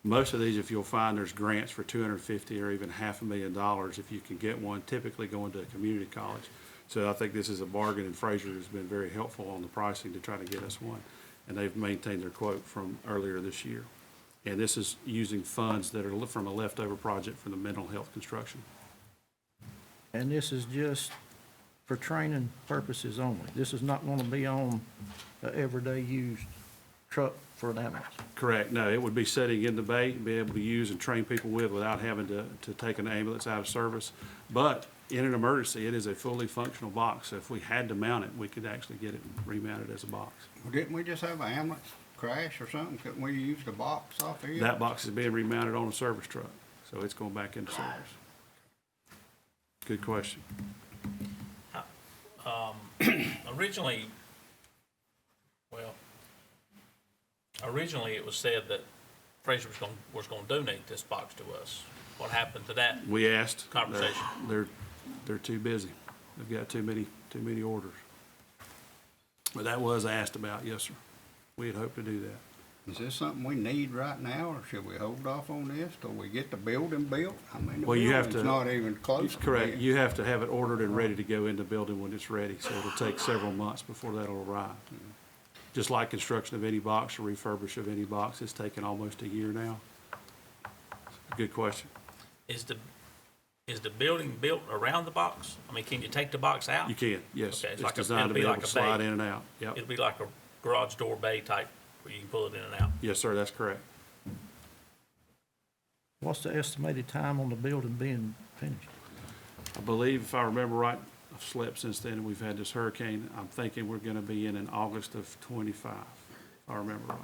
Most of these, if you'll find, there's grants for $250,000 or even $500,000 if you can get one, typically going to a community college. So I think this is a bargain, and Fraser has been very helpful on the pricing to try to get us one. And they've maintained their quote from earlier this year. And this is using funds that are from a leftover project for the mental health construction.
And this is just for training purposes only. This is not going to be on an everyday used truck for an ambulance.
Correct. No, it would be setting in the bay, be able to use and train people with without having to take an ambulance out of service. But in an emergency, it is a fully functional box. So if we had to mount it, we could actually get it remounted as a box.
Well, didn't we just have an ambulance crash or something? Couldn't we use the box off here?
That box is being remounted on a service truck, so it's going back into service. Good question.
Originally it was said that Fraser was gonna donate this box to us. What happened to that?
We asked.
Conversation.
They're too busy. They've got too many orders. But that was asked about, yes, sir. We had hoped to do that.
Is this something we need right now, or should we hold off on this till we get the building built? I mean, the
Well, you have
building's
to-
not even close to
Correct.
being-
You have to have it ordered and ready to go in the building when it's ready, so it'll take several months before that'll arrive. Just like construction of any box or refurbish of any box, it's taken almost a year now. Good question.
Is the building built around the box? I mean, can you take the box out?
You can, yes.
Okay, it's
It's
like
designed to be
it'll
able
be
to
like a
slide
bay.
in and out. Yep.
It'll be like a garage door bay type where you can pull it in and out.
Yes, sir, that's correct.
What's the estimated time on the building being finished?
I believe, if I remember right, I've slept since then, and we've had this hurricane. I'm thinking we're gonna be in August of '25, if I remember right.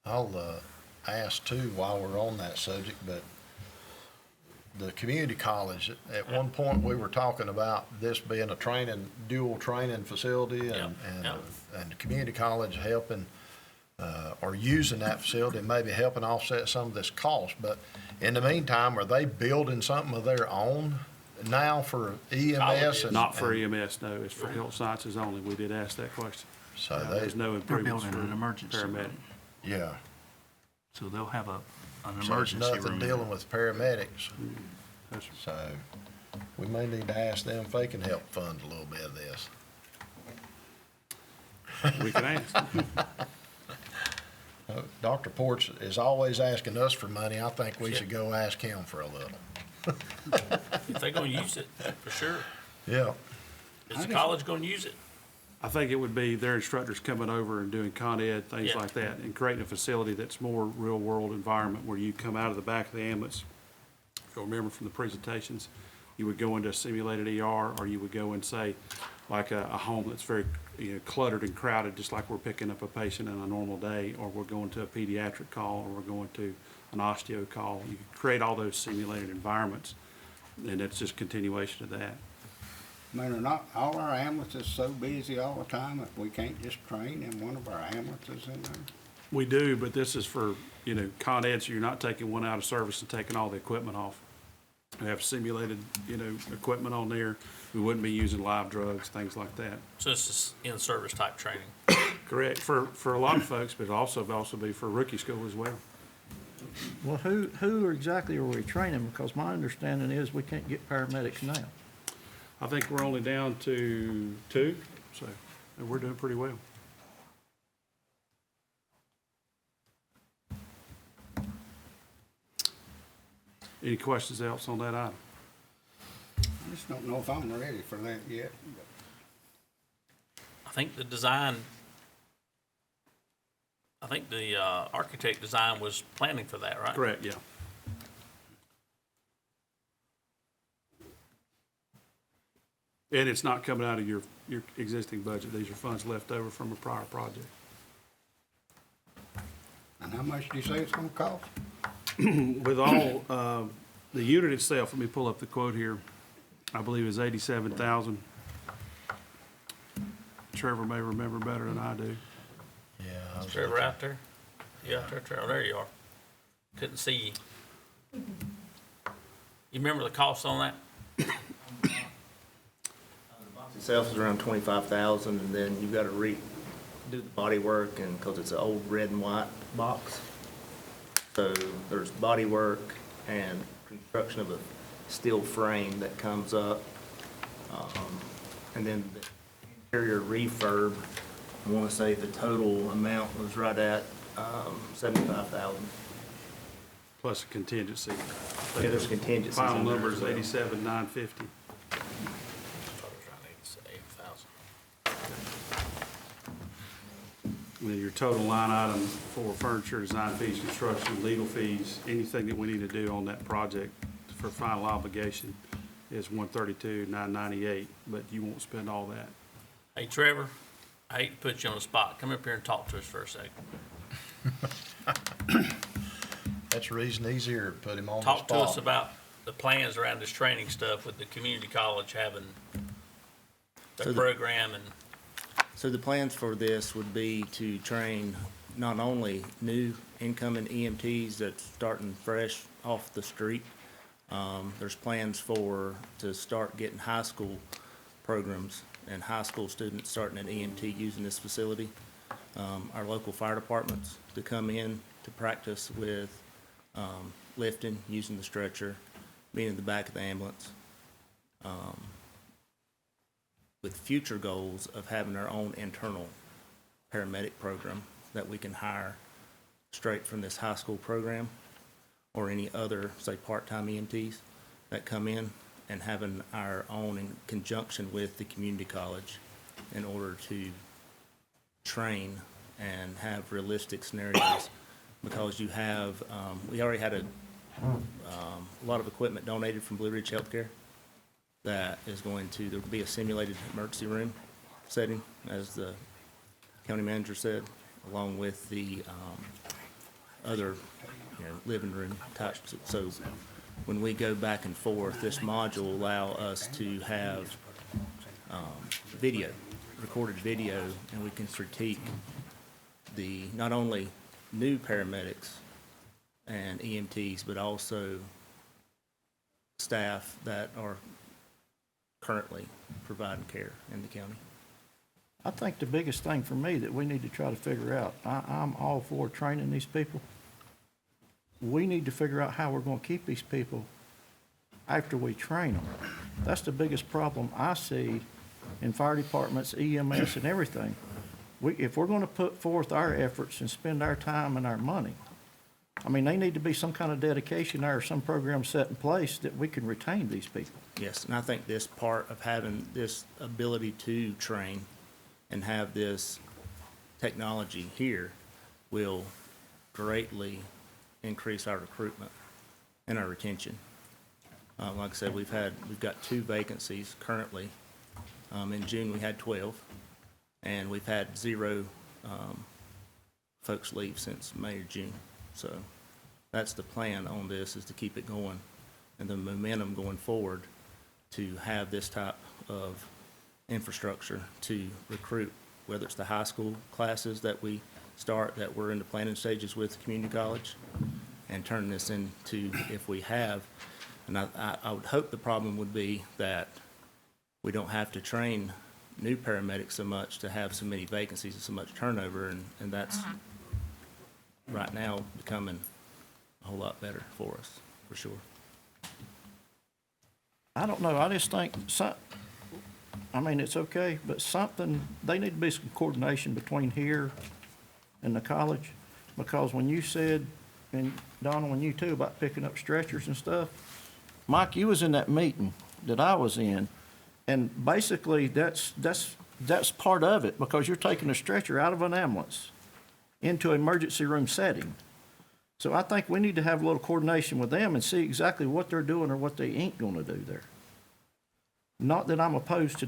I'll ask too while we're on that subject, but the community college, at one point, we were talking about this being a dual training facility and the community college helping, or using that facility and maybe helping offset some of this cost. But in the meantime, are they building something of their own now for EMS?
Not for EMS, no, it's for health sciences only. We did ask that question.
So
There's no
They're
improvements
building
for
an emergency
paramedic.
room.
Yeah.
So they'll have an
So there's
emergency
nothing
room.
dealing with paramedics.
That's-
So we may need to ask them if they can help fund a little bit of this.
We can ask.
Dr. Porch is always asking us for money. I think we should go ask him for a little.
If they're gonna use it, for sure.
Yeah.
Is the college gonna use it?
I think it would be their instructors coming over and doing Con Ed, things
Yeah.
like that, and creating a facility that's more real-world environment where you come out of the back of the ambulance. If you'll remember from the presentations, you would go into a simulated ER, or you would go and say, like a home that's very, cluttered and crowded, just like we're picking up a patient on a normal day, or we're going to a pediatric call, or we're going to an osteo call. You can create all those simulated environments, and it's just continuation of that.
I mean, are not all our ambulances so busy all the time that we can't just train in one of our ambulances in there?
We do, but this is for, Con Ed, so you're not taking one out of service and taking all the equipment off. We have simulated, equipment on there. We wouldn't be using live drugs, things like that.
So it's just in-service type training.
Correct, for a lot of folks, but also be for rookie school as well.
Well, who exactly are we training? Because my understanding is we can't get paramedics now.
I think we're only down to 2, so we're doing pretty well. Any questions else on that item?
I just don't know if I'm ready for that yet.
I think the architect design was planning for that, right?
Correct, yeah. And it's not coming out of your existing budget. These are funds left over from a prior project.
And how much do you say it's gonna cost?
With all, the unit itself, let me pull up the quote here, I believe is $87,000. Trevor may remember better than I do.
Yeah.
Trevor out there? You out there, Trevor? There you are. Couldn't see you. You remember the cost on that?
Itself is around 25,000, and then you've got to do the body work, and because it's an old red and white box, so there's body work and construction of a steel frame that comes up, and then the interior refurb. I want to say the total amount was right at 75,000.
Plus a contingency.
Yeah, there's contingencies.
Final
in there
number
as
is
well.
87,950. And then your total line item for furniture, design fees, construction, legal fees, anything that we need to do on that project for final obligation is $132,998, but you won't spend all that.
Hey, Trevor, I hate to put you on the spot. Come up here and talk to us for a second.
That's the reason easier to put him on the
Talk
spot.
to us about the plans around this training stuff with the community college having their
So the-
program and
So the plans for this would be to train not only new incoming EMTs that's starting fresh off the street. There's plans to start getting high school programs and high school students starting at EMT using this facility. Our local fire departments to come in to practice with lifting, using the stretcher, being in the back of the ambulance. With future goals of having our own internal paramedic program that we can hire straight from this high school program or any other, say, part-time EMTs that come in, and having our own in conjunction with the community college in order to train and have realistic scenarios. Because you have, we already had a lot of equipment donated from Blue Ridge Healthcare that is going to, there will be a simulated emergency room setting, as the county manager said, along with the other, living room types. So when we go back and forth, this module will allow us to have video, recorded video, and we can critique the, not only new paramedics and EMTs, but also staff that are currently providing care in the county.
I think the biggest thing for me that we need to try to figure out, I'm all for training these people. We need to figure out how we're gonna keep these people after we train them. That's the biggest problem I see in fire departments, EMS and everything. If we're gonna put forth our efforts and spend our time and our money, I mean, they need to be some kind of dedication there or some program set in place that we can retain these people.
Yes, and I think this part of having this ability to train and have this technology here will greatly increase our recruitment and our retention. Like I said, we've got 2 vacancies currently. In June, we had 12, and we've had 0 folks leave since May or June. So that's the plan on this, is to keep it going and the momentum going forward to have this type of infrastructure to recruit, whether it's the high school classes that we start, that we're in the planning stages with the community college, and turn this into, if we have, and I would hope the problem would be that we don't have to train new paramedics so much to have so many vacancies and so much turnover, and that's right now becoming a whole lot better for us, for sure.
I don't know, I just think I mean, it's okay, but they need to be some coordination between here and the college, because when you said, and Donna, when you too, about picking up stretchers and stuff, Mike, you was in that meeting that I was in, and basically that's part of it, because you're taking a stretcher out of an ambulance into an emergency room setting. So I think we need to have a little coordination with them and see exactly what they're doing or what they ain't gonna do there. Not that I'm opposed to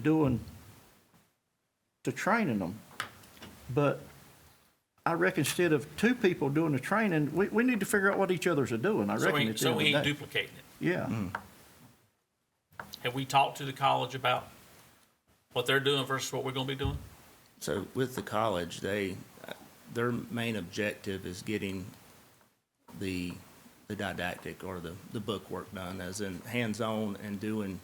training them, but I reckon instead of 2 people doing the training, we need to figure out what each other's are doing, I reckon, at the
So
end
we
of the
ain't
day.
duplicating it.
Yeah.
Have we talked to the college about what they're doing versus what we're gonna be doing?
So with the college, their main objective is getting the didactic or the book work done, as in hands-on and doing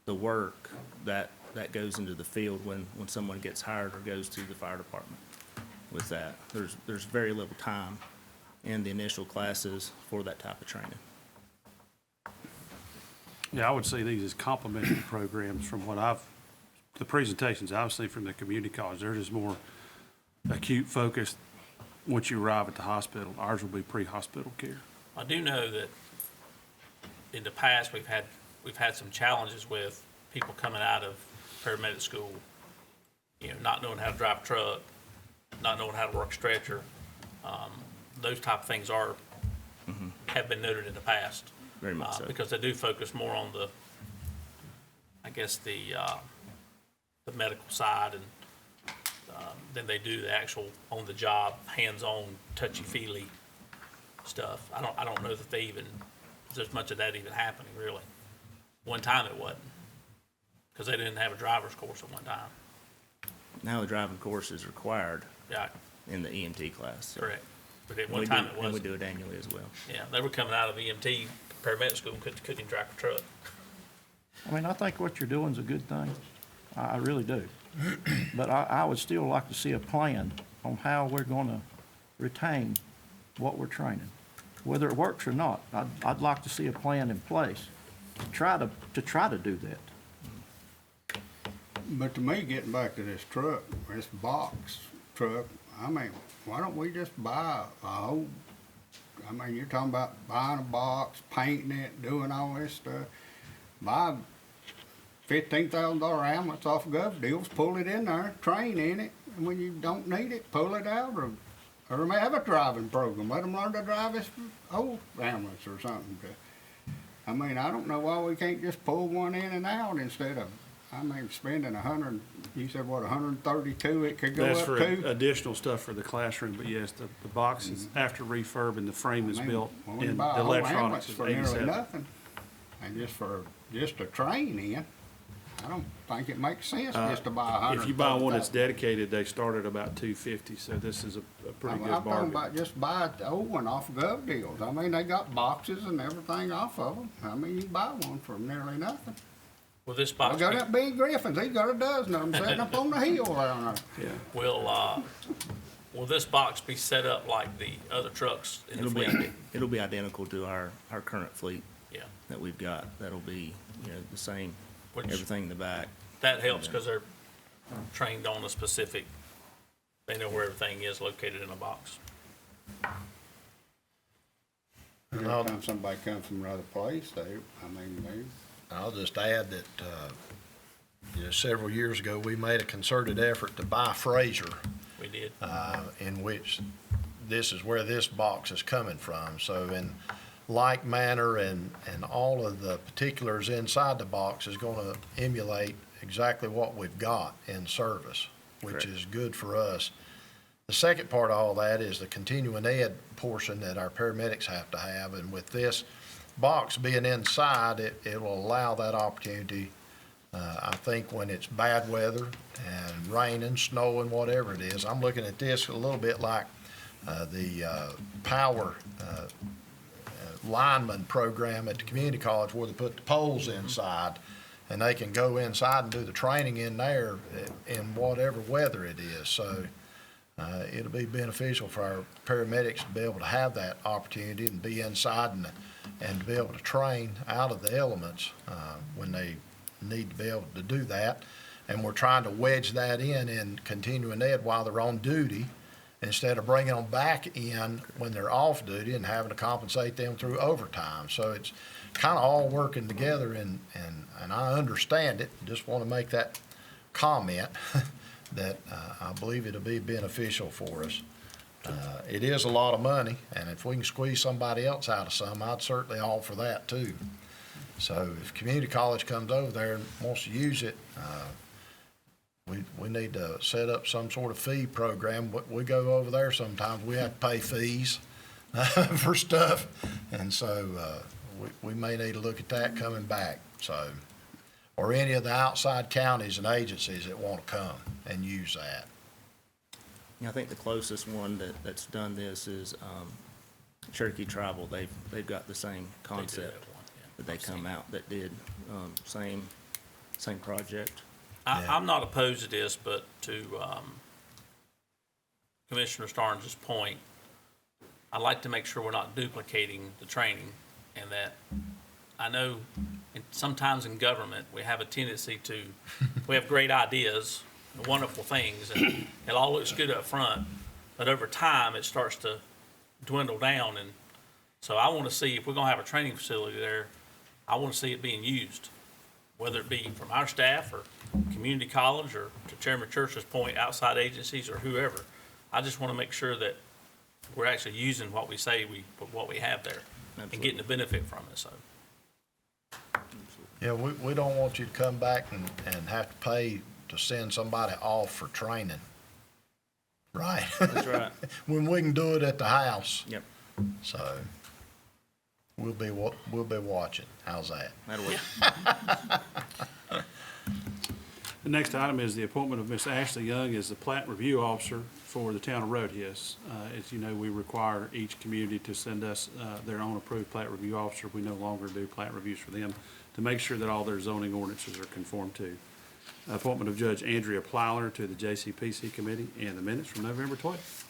the work that goes into the field when someone gets hired or goes to the fire department. With that, there's very little time in the initial classes for that type of training.
Yeah, I would see these as complementary programs from the presentations I've seen from the community college. They're just more acute focused once you arrive at the hospital. Ours will be pre-hospital care.
I do know that in the past, we've had some challenges with people coming out of paramedic school, not knowing how to drive a truck, not knowing how to work a stretcher. Those type of things have been noted in the past.
Very much so.
Because they do focus more on the medical side and than they do the actual on-the-job, hands-on, touchy-feely stuff. I don't know that there's much of that even happening, really. One time it wasn't, because they didn't have a driver's course at one time.
Now the driving course is required
Yeah,
in the EMT class. So.
correct. But at one time it
And we
wasn't.
do it annually as well.
Yeah, they were coming out of EMT paramedic school and couldn't even drive a truck.
I mean, I think what you're doing is a good thing. I really do. But I would still like to see a plan on how we're gonna retain what we're training. Whether it works or not, I'd like to see a plan in place to try to do that.
But to me, getting back to this truck, this box truck, I mean, why don't we just buy a whole, I mean, you're talking about buying a box, painting it, doing all this stuff. Buy $15,000 ambulance off of Gov Deals, pull it in there, train in it, and when you don't need it, pull it out, or have a driving program. Let them learn to drive this old ambulance or something. I mean, I don't know why we can't just pull one in and out instead of, I mean, spending you said what, 132 it could go
That's
up
for
to?
additional stuff for the classroom, but yes, the box is after refurb and the frame is
I mean,
built,
when we
and
buy
the
a whole
electronics
ambulance
is
for nearly
87.
nothing. And just to train in, I don't think it makes sense just to buy $130,000.
If you buy one that's dedicated, they start at about $250, so this is a pretty good
I'm talking
bargain.
about just buy the old one off of Gov Deals. I mean, they got boxes and everything off of them. I mean, you buy one for nearly nothing.
Will this
I
box
got
be,
that big Griffins, he's got a dozen of them sitting up on the hill down there.
Yeah.
will this box be set up like the other trucks in the fleet?
It'll be identical to our current fleet
Yeah,
that we've got. That'll be, the same,
Which-
everything in the back.
that helps because they're trained on a specific, they know where everything is located in a box.
Every time somebody comes from another place,
I'll just add that, several years ago, we made a concerted effort to buy Fraser,
We did.
in which this is where this box is coming from. So in like manner and all of the particulars inside the box is going to emulate exactly what we've got in service, which
Correct.
is good for us. The second part of all that is the continuing ed portion that our paramedics have to have, and with this box being inside, it will allow that opportunity. I think when it's bad weather and raining, snowing, whatever it is, I'm looking at this a little bit like the power lineman program at the community college where they put the poles inside and they can go inside and do the training in there in whatever weather it is. So it'll be beneficial for our paramedics to be able to have that opportunity and be inside and to be able to train out of the elements when they need to be able to do that. And we're trying to wedge that in continuing ed while they're on duty, instead of bringing them back in when they're off duty and having to compensate them through overtime. So it's kind of all working together, and I understand it. Just want to make that comment that I believe it'll be beneficial for us. It is a lot of money, and if we can squeeze somebody else out of some, I'd certainly offer that too. So if community college comes over there and wants to use it, we need to set up some sort of fee program. We go over there sometimes, we have to pay fees for stuff, and so we may need to look at that coming back. So, or any of the outside counties and agencies that want to come and use that.
I think the closest one that's done this is Cherokee Tribal. They've got the same concept that they come out that did same project.
I'm not opposed to this, but to Commissioner Starnes' point, I'd like to make sure we're not duplicating the training, and that I know sometimes in government, we have a tendency to, we have great ideas, wonderful things, and it all looks good up front, but over time, it starts to dwindle down. And so I want to see, if we're going to have a training facility there, I want to see it being used, whether it be from our staff or community college, or to Chairman Church's point, outside agencies or whoever. I just want to make sure that we're actually using what we say what we have there.
Absolutely.
And getting the benefit from it, so.
Yeah, we don't want you to come back and have to pay to send somebody off for training. Right?
That's right.
When we can do it at the house.
Yep.
So we'll be watching. How's that?
That'll work.
The next item is the appointment of Miss Ashley Young as the plat review officer for the town of Rhodhiss. As you know, we require each community to send us their own approved plat review officer. We no longer do plat reviews for them to make sure that all their zoning ordinances are conformed to. Appointment of Judge Andrea Plyler to the JCPC committee, and the minutes from November 12th.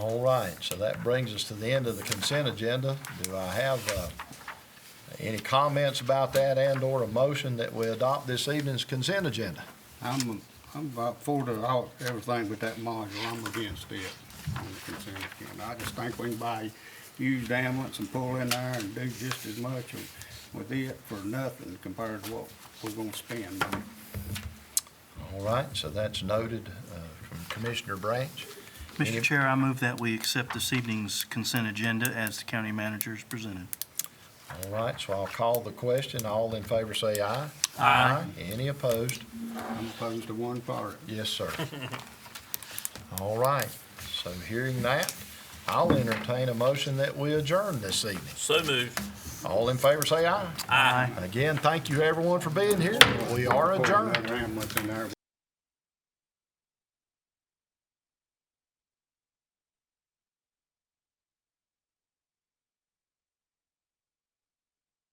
All right, so that brings us to the end of the consent agenda. Do I have any comments about that and/or a motion that we adopt this evening's consent agenda?
I'm about for everything with that module. I'm against it on the consent agenda. I just think we can buy used ambulance and pull in there and do just as much with it for nothing compared to what we're gonna spend.
All right, so that's noted from Commissioner Branch.
Mr. Chair, I move that we accept this evening's consent agenda as the county manager is presented.
All right, so I'll call the question. All in favor say aye.
Aye.
Any opposed?
I'm opposed to one part.
Yes, sir. All right, so hearing that, I'll entertain a motion that we adjourn this evening.
So moved.
All in favor, say aye.
Aye.
Again, thank you everyone for being here. We are adjourned.
Another ambulance in there